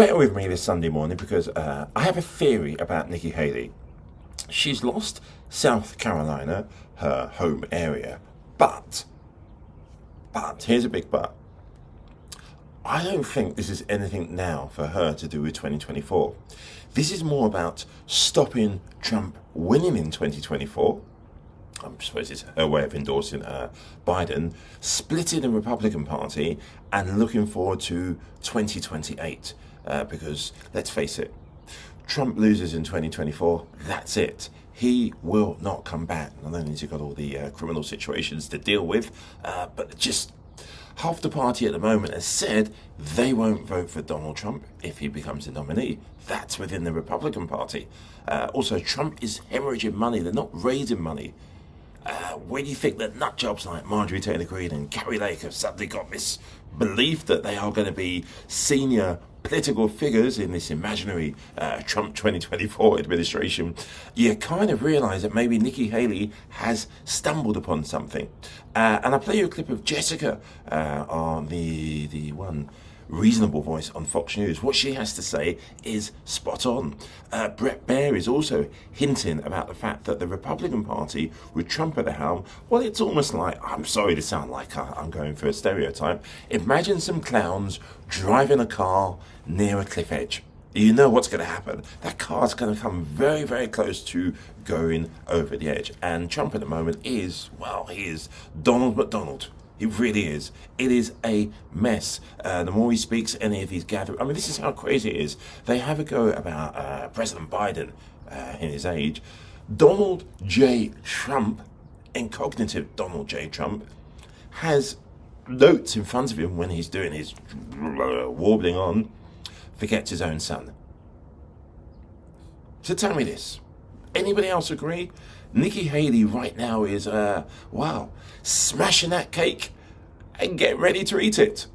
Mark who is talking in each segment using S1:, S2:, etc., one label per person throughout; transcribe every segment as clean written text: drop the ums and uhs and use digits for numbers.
S1: Bear with me this Sunday morning because I have a theory about Nikki Haley. She's lost South Carolina, her home area, but, here's a big but. I don't think this is anything now for her to do with 2024. This is more about stopping Trump winning in 2024. I suppose it's her way of endorsing Biden, splitting the Republican Party and looking forward to 2028. Because, let's face it, Trump loses in 2024, that's it. He will not come back. Not only has he got all the criminal situations to deal with, but just half the party at the moment has said they won't vote for Donald Trump if he becomes the nominee. That's within the Republican Party. Also, Trump is hemorrhaging money. They're not raising money. Where do you think that nut jobs like Marjorie Taylor Greene and Kari have suddenly got this belief that they are going to be senior political figures in this imaginary Trump 2024 administration? You kind of realise that maybe Nikki Haley has stumbled upon something. And I'll play you a clip of Jessica on the one reasonable voice on Fox News. What she has to say is spot on. Bret Baier is also hinting about the fact that the Republican Party, with Trump at the helm, well, it's almost like, I'm sorry to sound like I'm going for a stereotype, imagine some clowns driving a car near a cliff edge. You know what's going to happen. That car's going to come very, very close to going over the edge. And Trump at the moment is, well, he is Donald McDonald. It really is. It is a mess. The more he speaks, any of these gatherings, I mean, this is how crazy it is. They have a go about President Biden in his age. Donald J. Trump, incognitive Donald J. Trump, has notes in front of him when he's doing his warbling on, forgets his own son. So tell me this. Anybody else agree? Nikki Haley right now is, wow, smashing that cake and get ready to eat it.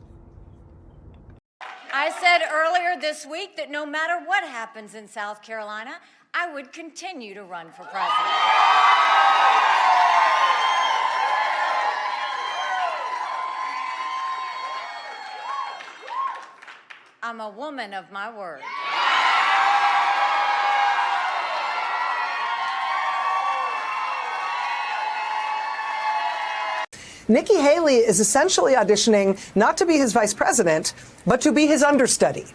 S2: I said earlier this week that no matter what happens in South Carolina, I would continue to run for president. I'm a woman of my word.
S3: Nikki Haley is essentially auditioning not to be his vice president, but to be his understudy,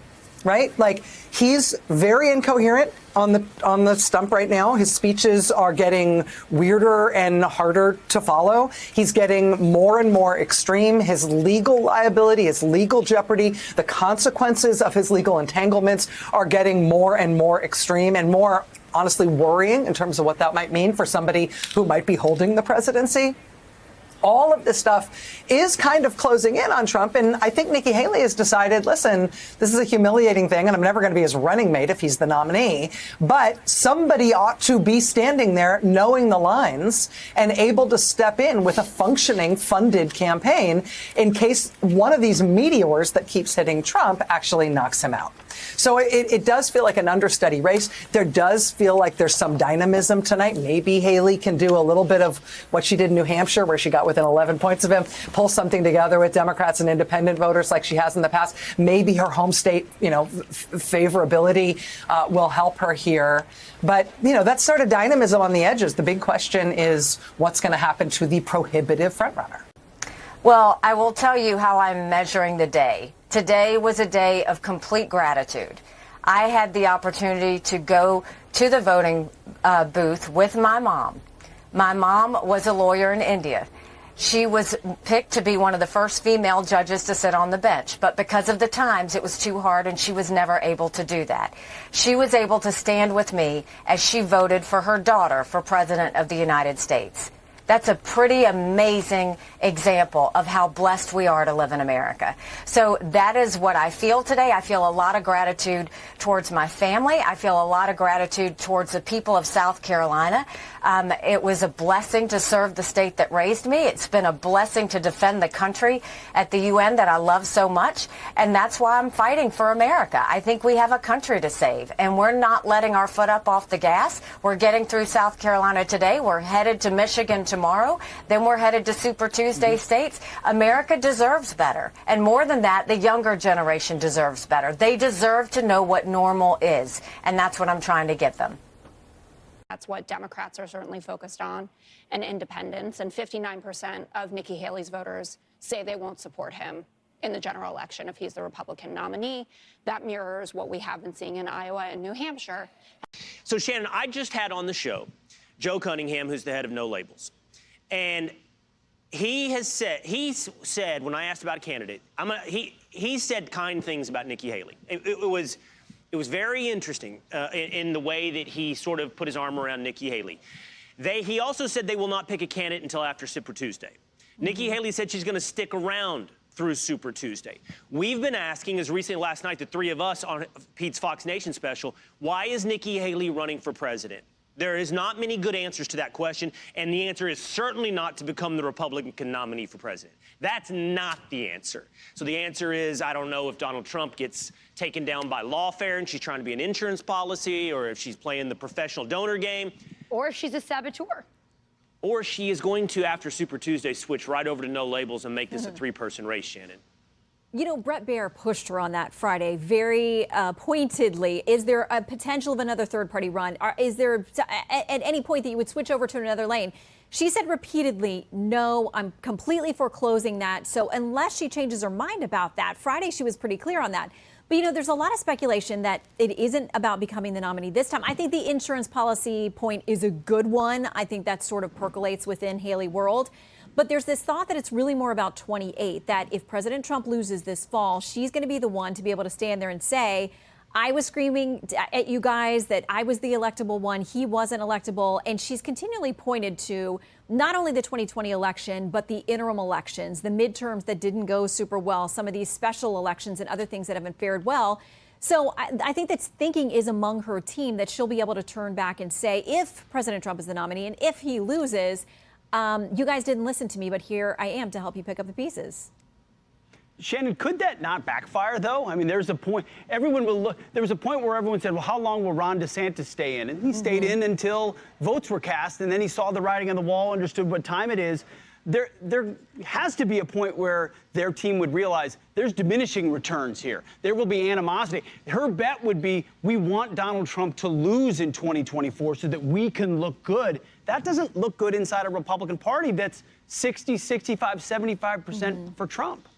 S3: right? Like, he's very incoherent on the stump right now. His speeches are getting weirder and harder to follow. He's getting more and more extreme. His legal liability, his legal jeopardy, the consequences of his legal entanglements are getting more and more extreme and more, honestly, worrying in terms of what that might mean for somebody who might be holding the presidency. All of this stuff is kind of closing in on Trump. And I think Nikki Haley has decided, listen, this is a humiliating thing, and I'm never going to be his running mate if he's the nominee. But somebody ought to be standing there knowing the lines and able to step in with a functioning, funded campaign in case one of these meteors that keeps hitting Trump actually knocks him out. So it does feel like an understudy race. There does feel like there's some dynamism tonight. Maybe Haley can do a little bit of what she did in New Hampshire, where she got within 11 points of him, pull something together with Democrats and independent voters like she has in the past. Maybe her home state, favorability will help her here. But, that sort of dynamism on the edges. The big question is what's going to happen to the prohibitive frontrunner.
S2: Well, I will tell you how I'm measuring the day. Today was a day of complete gratitude. I had the opportunity to go to the voting booth with my mom. My mom was a lawyer in India. She was picked to be one of the first female judges to sit on the bench, but because of the times, it was too hard, and she was never able to do that. She was able to stand with me as she voted for her daughter for President of the United States. That's a pretty amazing example of how blessed we are to live in America. So that is what I feel today. I feel a lot of gratitude towards my family. I feel a lot of gratitude towards the people of South Carolina. It was a blessing to serve the state that raised me. It's been a blessing to defend the country at the UN that I love so much. And that's why I'm fighting for America. I think we have a country to save, and we're not letting our foot up off the gas. We're getting through South Carolina today. We're headed to Michigan tomorrow. tomorrow. Then we're headed to Super Tuesday states. America deserves better. And more than that, the younger generation deserves better. They deserve to know what normal is. And that's what I'm trying to get them.
S4: That's what Democrats are certainly focused on, and independents. And 59% of Nikki Haley's voters say they won't support him in the general election if he's the Republican nominee. That mirrors what we have been seeing in Iowa and New Hampshire.
S5: So, Shannon, I just had on the show Joe Cunningham, who's the head of No Labels. And he said, when I asked about a candidate, he said kind things about Nikki Haley. It was very interesting in the way that he sort of put his arm around Nikki Haley. He also said they will not pick a candidate until after Super Tuesday. Nikki Haley said she's going to stick around through Super Tuesday. We've been asking, as recently last night, the three of us on Pete's Fox Nation special, why is Nikki Haley running for president? There is not many good answers to that question, and the answer is certainly not to become the Republican nominee for president. That's not the answer. So the answer is, I don't know if Donald Trump gets taken down by lawfare and she's trying to be an insurance policy, or if she's playing the professional donor game.
S4: Or if she's a saboteur.
S5: Or she is going to, after Super Tuesday, switch right over to No Labels and make this a three-person race, Shannon.
S6: You know, Brett Baier pushed her on that Friday very pointedly. Is there a potential of another third-party run? Is there at any point that you would switch over to another lane? She said repeatedly, no, I'm completely foreclosing that. So unless she changes her mind about that, Friday she was pretty clear on that. But, you know, there's a lot of speculation that it isn't about becoming the nominee this time. I think the insurance policy point is a good one. I think that sort of percolates within Haley world. But there's this thought that it's really more about 28, that if President Trump loses this fall, she's going to be the one to be able to stand there and say, I was screaming at you guys that I was the electable one. He wasn't electable. And she's continually pointed to not only the 2020 election, but the interim elections, the midterms that didn't go super well, some of these special elections and other things that haven't fared well. So I think that thinking is among her team that she'll be able to turn back and say, if President Trump is the nominee and if he loses, you guys didn't listen to me, but here I am to help you pick up the pieces.
S7: Shannon, could that not backfire, though? I mean, there's a point, everyone will look, there was a point where everyone said, well, how long will Ron DeSantis stay in? And he stayed in until votes were cast, and then he saw the writing on the wall, understood what time it is. There has to be a point where their team would realize there's diminishing returns here. There will be animosity. Her bet would be, we want Donald Trump to lose in 2024 so that we can look good. That doesn't look good inside a Republican Party that's 60, 65, 75% for Trump.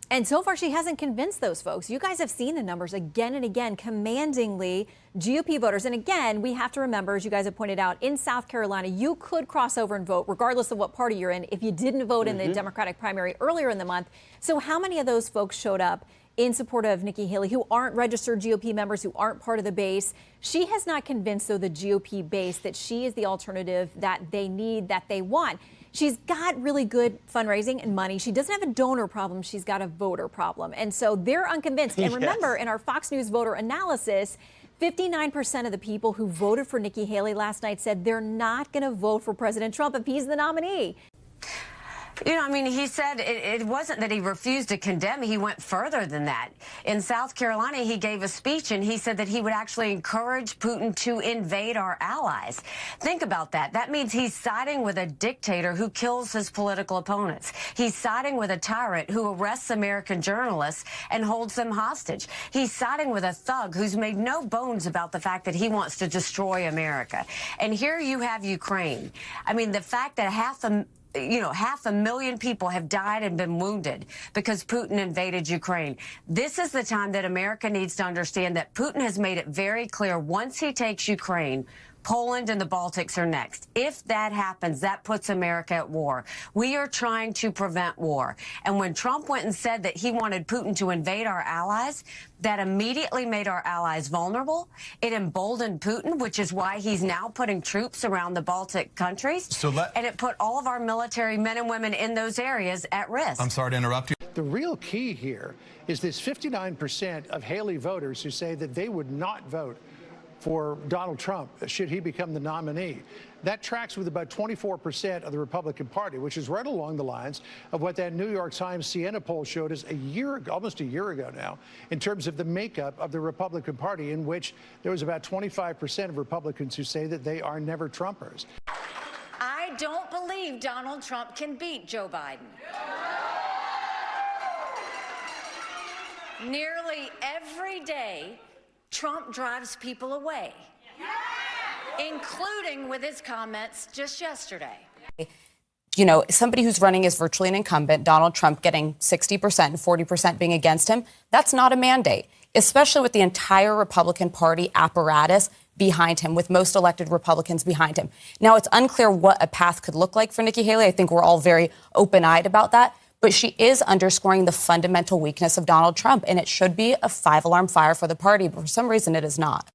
S6: And so far, she hasn't convinced those folks. You guys have seen the numbers again and again, commandingly GOP voters. And again, we have to remember, as you guys have pointed out, in South Carolina, you could cross over and vote, regardless of what party you're in, if you didn't vote in the Democratic primary earlier in the month. So how many of those folks showed up in support of Nikki Haley, who aren't registered GOP members, who aren't part of the base? She has not convinced, though, the GOP base that she is the alternative that they need, that they want. She's got really good fundraising and money. She doesn't have a donor problem. She's got a voter problem. And so they're unconvinced. And remember, in our Fox News voter analysis, 59% of the people who voted for Nikki Haley last night said they're not going to vote for President Trump if he's the nominee.
S2: You know, I mean, he said it wasn't that he refused to condemn. He went further than that. In South Carolina, he gave a speech and he said that he would actually encourage Putin to invade our allies. Think about that. That means he's siding with a dictator who kills his political opponents. He's siding with a tyrant who arrests American journalists and holds them hostage. He's siding with a thug who's made no bones about the fact that he wants to destroy America. And here you have Ukraine. I mean, the fact that half a million people have died and been wounded because Putin invaded Ukraine. This is the time that America needs to understand that Putin has made it very clear once he takes Ukraine, Poland and the Baltics are next. If that happens, that puts America at war. We are trying to prevent war. And when Trump went and said that he wanted Putin to invade our allies, that immediately made our allies vulnerable. It emboldened Putin, which is why he's now putting troops around the Baltic countries. And it put all of our military men and women in those areas at risk.
S8: I'm sorry to interrupt you.
S9: The real key here is this 59% of Haley voters who say that they would not vote for Donald Trump should he become the nominee. That tracks with about 24% of the Republican Party, which is right along the lines of what that New York Times Siena poll showed us almost a year ago now, in terms of the makeup of the Republican Party, in which there was about 25% of Republicans who say that they are never Trumpers.
S2: I don't believe Donald Trump can beat Joe Biden. Nearly every day, Trump drives people away, including with his comments just yesterday.
S8: You know, somebody who's running as virtually an incumbent, Donald Trump getting 60% and 40% being against him, that's not a mandate, especially with the entire Republican Party apparatus behind him, with most elected Republicans behind him. Now, it's unclear what a path could look like for Nikki Haley. I think we're all very open-eyed about that. But she is underscoring the fundamental weakness of Donald Trump, and it should be a five-alarm fire for the party, but for some reason it is not.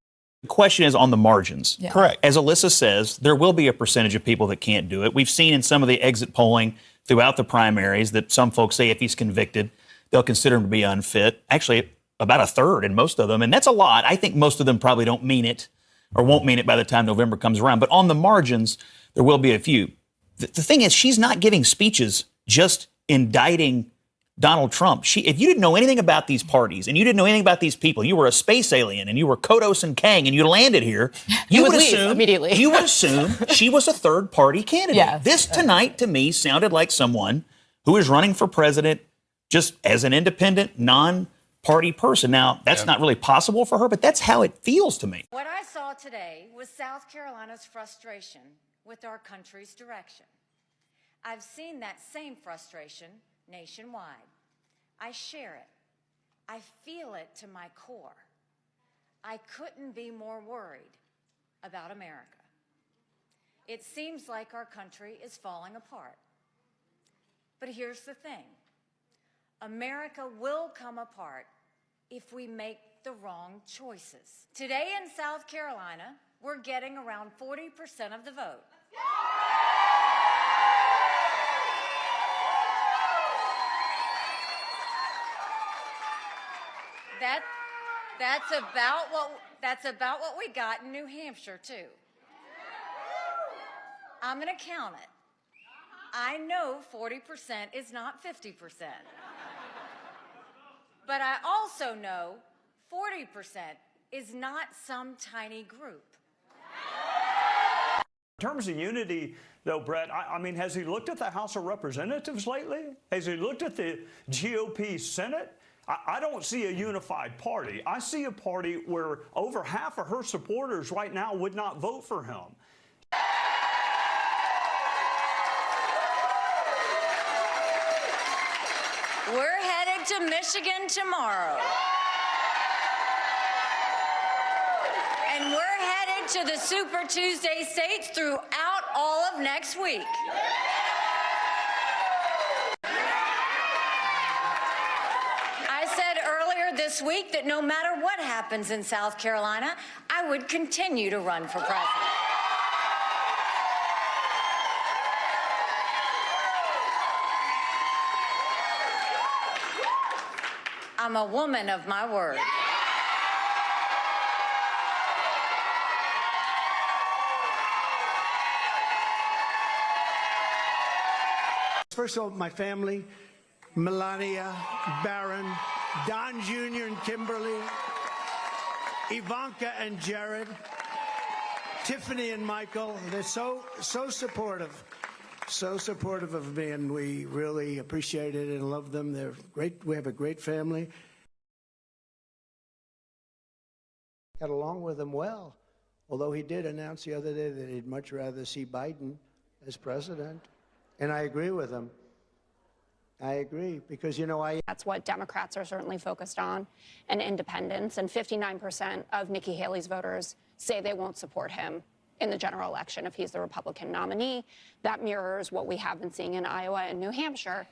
S10: The question is on the margins.
S8: Yeah.
S10: Correct. As Alyssa says, there will be a percentage of people that can't do it. We've seen in some of the exit polling throughout the primaries that some folks say if he's convicted, they'll consider him to be unfit. Actually, about a third in most of them, and that's a lot. I think most of them probably don't mean it or won't mean it by the time November comes around. But on the margins, there will be a few. The thing is, she's not giving speeches just indicting Donald Trump. If you didn't know anything about these parties and you didn't know anything about these people, you were a space alien and you were Kodos and Kang and you landed here, you would assume immediately. You would assume she was a third party candidate.
S8: Yeah.
S10: This tonight to me sounded like someone who is running for president just as an independent, non-party person. Now, that's not really possible for her, but that's how it feels to me.
S2: What I saw today was South Carolina's frustration with our country's direction. I've seen that same frustration nationwide. I share it. I feel it to my core. I couldn't be more worried about America. It seems like our country is falling apart. But here's the thing. America will come apart if we make the wrong choices. Today in South Carolina, we're getting around 40% of the vote. That's about what we got in New Hampshire too. I'm going to count it. I know 40% is not 50%. But I also know 40% is not some tiny group.
S11: In terms of unity, though, Brett, I mean, has he looked at the House of Representatives lately? Has he looked at the GOP Senate? I don't see a unified party. I see a party where over half of her supporters right now would not vote for him.
S2: We're headed to Michigan tomorrow. And we're headed to the Super Tuesday states throughout all of next week. I said earlier this week that no matter what happens in South Carolina, I would continue to run for president. I'm a woman of my word.
S12: First of all, my family, Melania, Barron, Don Jr. and Kimberly, Ivanka and Jared, Tiffany and Michael. They're so supportive. So supportive of me, and we really appreciate it and love them. They're great. We have a great family. Got along with them well, although he did announce the other day that he'd much rather see Biden as president. And I agree with him. I agree, because, you know,
S4: That's what Democrats are certainly focused on, and independents. And 59% of Nikki Haley's voters say they won't support him in the general election if he's the Republican nominee. That mirrors what we have been seeing in Iowa and New Hampshire.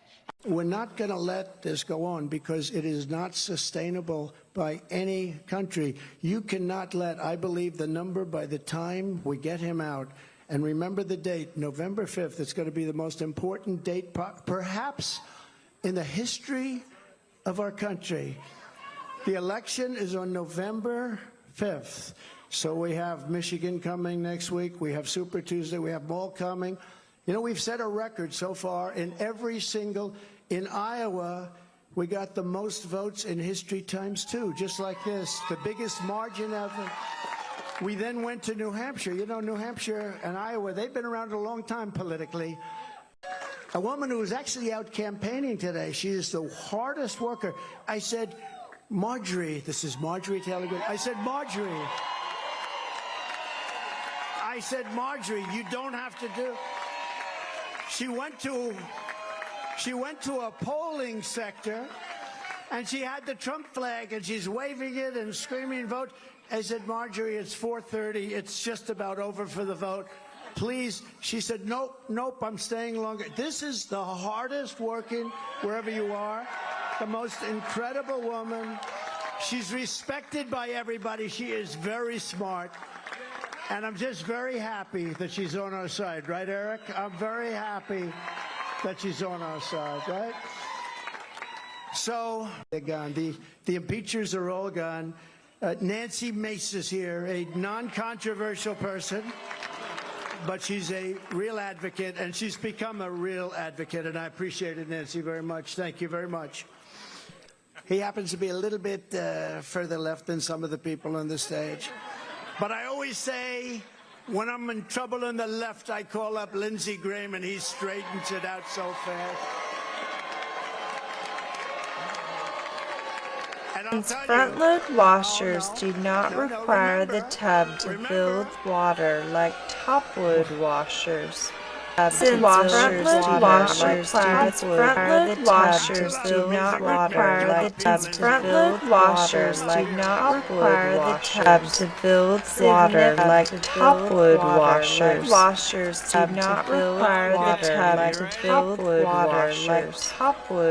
S12: We're not going to let this go on because it is not sustainable by any country. You cannot let, I believe, the number by the time we get him out. And remember the date, November 5th. It's going to be the most important date perhaps in the history of our country. The election is on November 5th. So we have Michigan coming next week. We have Super Tuesday. We have Ball coming. You know, we've set a record so far in in Iowa, we got the most votes in history times two, just like this, the biggest margin ever. We then went to New Hampshire. You know, New Hampshire and Iowa, they've been around a long time politically. A woman who was actually out campaigning today, she is the hardest worker. I said, Marjorie, this is Marjorie Taylor Greene. I said, Marjorie, you don't have to do. She went to a polling sector, and she had the Trump flag, and she's waving it and screaming, vote. I said, Marjorie, it's 4:30. It's just about over for the vote. Please. She said, nope, I'm staying longer. This is the hardest working, wherever you are, the most incredible woman. She's respected by everybody. She is very smart. And I'm just very happy that she's on our side. Right, Eric? I'm very happy that she's on our side, right? So, they're gone. The impeachers are all gone. Nancy Mace is here, a non-controversial person, but she's a real advocate, and she's become a real advocate, and I appreciate it, Nancy, very much. Thank you very much. He happens to be a little bit further left than some of the people on the stage. But I always say, when I'm in trouble on the left, I call up Lindsey Graham, and he straightens it out so fast.
S13: Front-load washers do not require the tub to fill with water like top-load washers. Front-load washers do not require the tub to fill with water like front-load washers do not require the tub to fill with water like top-load washers. Washers do not require the tub to fill with water like top-load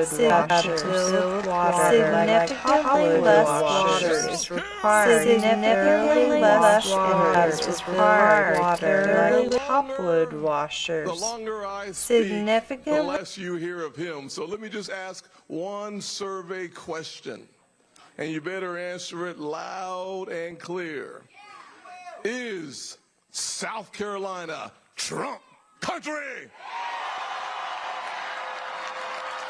S13: washers. Significantly less water is required. Significantly less water is required like top-load washers.
S14: The longer I speak, the less you hear of him. So let me just ask one survey question, and you better answer it loud and clear. Is South Carolina Trump country?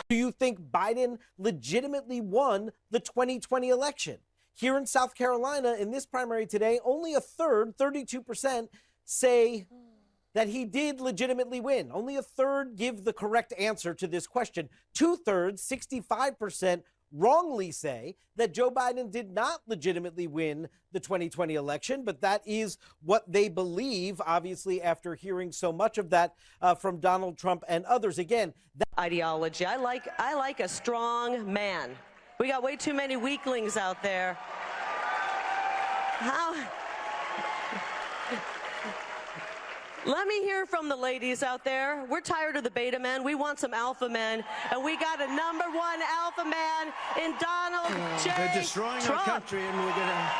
S15: Do you think Biden legitimately won the 2020 election? Here in South Carolina, in this primary today, only a third, 32%, say that he did legitimately win. Only a third give the correct answer to this question. 2/3, 65%, wrongly say that Joe Biden did not legitimately win the 2020 election, but that is what they believe, obviously, after hearing so much of that from Donald Trump and others. Again, that
S16: ideology. I like a strong man. We got way too many weaklings out there. Let me hear from the ladies out there. We're tired of the beta men. We want some alpha men. And we got a #1 alpha man in Donald J.
S12: They're destroying
S16: Trump.
S12: our country, and we're going to...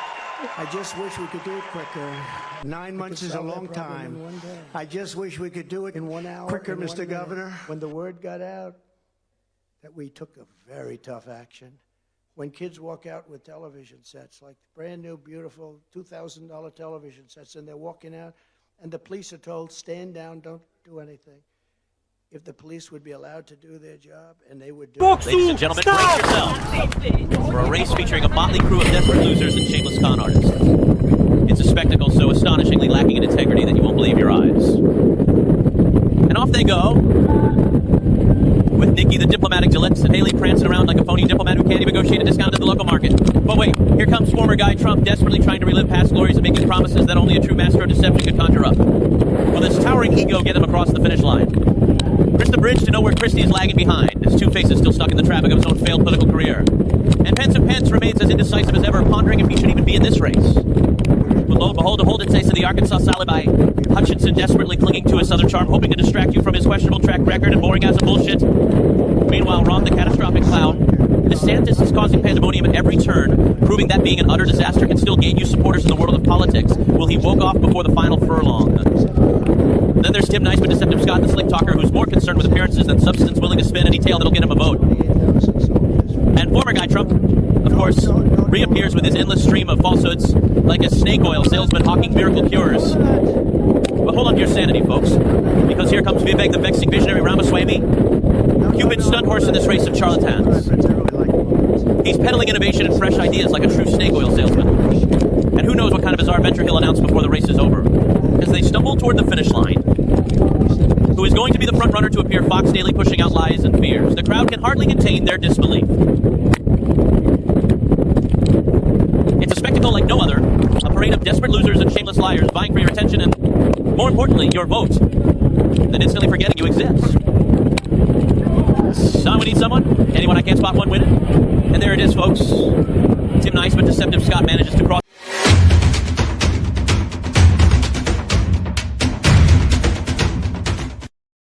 S12: I just wish we could do it quicker. 9 months is a long time. I just wish we could do it in 1 hour. Quicker, Mr. Governor. When the word got out that we took a very tough action, when kids walk out with television sets, like brand new, beautiful $2,000 television sets, and they're walking out, and the police are told, stand down, don't do anything. If the police would be allowed to do their job, and they would do it.
S17: Ladies and gentlemen, brace yourselves for a race featuring a motley crew of desperate losers and shameless con artists. It's a spectacle so astonishingly lacking in integrity that you won't believe your eyes. And off they go, with Nikki the diplomatic Gillette and Haley prancing around like a phony diplomat who can't even negotiate a discount at the local market. But wait, here comes former guy Trump desperately trying to relive past glories and making promises that only a true master of deception could conjure up. Will this towering ego get him across the finish line? Chris the Bridge to know where Christie is lagging behind. His Two-Face is still stuck in the traffic of his own failed political career. And Pence remains as indecisive as ever, pondering if he should even be in this race. But lo and behold, a hold it taste of the Arkansas alibi. Hutchinson desperately clinging to his southern charm, hoping to distract you from his questionable track record and boring ass of bullshit. Meanwhile, Ron the catastrophic clown, DeSantis is causing pandemonium at every turn, proving that being an utter disaster can still gain you supporters in the world of politics. Will he woke off before the final furlong? Then there's Tim Nice but deceptive Scott the slick talker, who's more concerned with appearances than substance, willing to spin any tail that'll get him a vote. And former guy Trump, of course, reappears with his endless stream of falsehoods like a snake oil salesman hawking miracle cures. But hold on to your sanity, folks, because here comes Vivek, the vexing visionary Ramaswamy, Cupid's stunt horse in this race of charlatans. He's peddling innovation and fresh ideas like a true snake oil salesman. And who knows what kind of bizarre venture he'll announce before the race is over. As they stumble toward the finish line, who is going to be the front runner to appear Fox Daily pushing out lies and fears, the crowd can hardly contain their disbelief. It's a spectacle like no other, a parade of desperate losers and shameless liars vying for your attention and, more importantly, your vote, then instantly forgetting you exist. Son, we need someone? Anyone I can't spot one winning? And there it is, folks. Tim Nice but deceptive Scott manages to cross